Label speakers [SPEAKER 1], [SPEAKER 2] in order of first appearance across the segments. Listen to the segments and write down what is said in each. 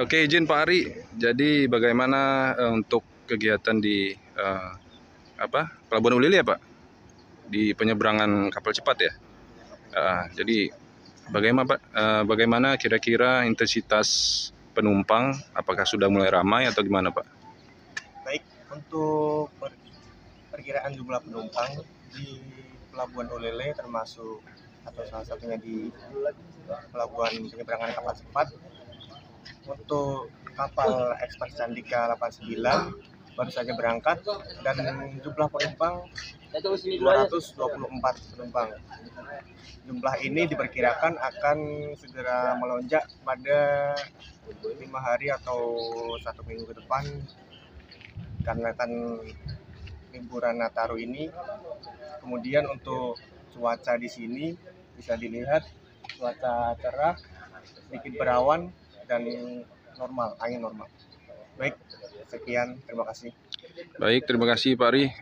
[SPEAKER 1] Oke, izin Pak Ari. Jadi bagaimana untuk kegiatan di pelabuhan Ulee ya Pak? Di penyeberangan kapal cepat ya. Jadi bagaimana Pak? Bagaimana kira-kira intensitas penumpang? Apakah sudah mulai ramai atau gimana Pak?
[SPEAKER 2] Baik, untuk perkiraan jumlah penumpang di pelabuhan Ulee termasuk atau salah satunya di pelabuhan penyeberangan kapal cepat. Untuk kapal ekspres Candika 89 baru saja berangkat dan jumlah penumpang 224 penumpang. Jumlah ini diperkirakan akan segera melonjak pada 5 hari atau 1 minggu ke depan karena kan liburan Nataru ini. Kemudian untuk cuaca di sini bisa dilihat cuaca cerah, sedikit berawan dan normal, angin normal. Baik, sekian, terima kasih.
[SPEAKER 1] Baik, terima kasih Pak Ari.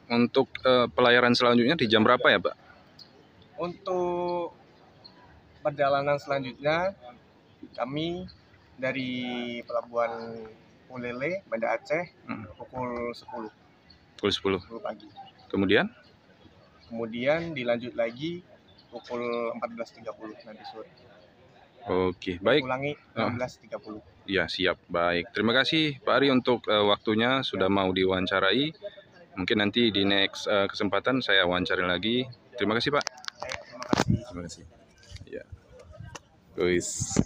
[SPEAKER 1] Untuk pelayaran selanjutnya di jam berapa ya Pak?
[SPEAKER 2] Untuk perjalanan selanjutnya kami dari pelabuhan Ulee, Banda Aceh pukul 10.
[SPEAKER 1] Pukul 10
[SPEAKER 2] pagi. Kemudian dilanjut lagi pukul 14.30 nanti sore.
[SPEAKER 1] Oke, baik.
[SPEAKER 2] Ulangi 16.30.
[SPEAKER 1] Ya, siap. Baik. Terima kasih Pak Ari untuk waktunya sudah mau diwawancarai. Mungkin nanti di next kesempatan saya wawancari lagi. Terima kasih Pak.
[SPEAKER 2] Terima kasih.
[SPEAKER 1] Terima kasih. Ya. Guys.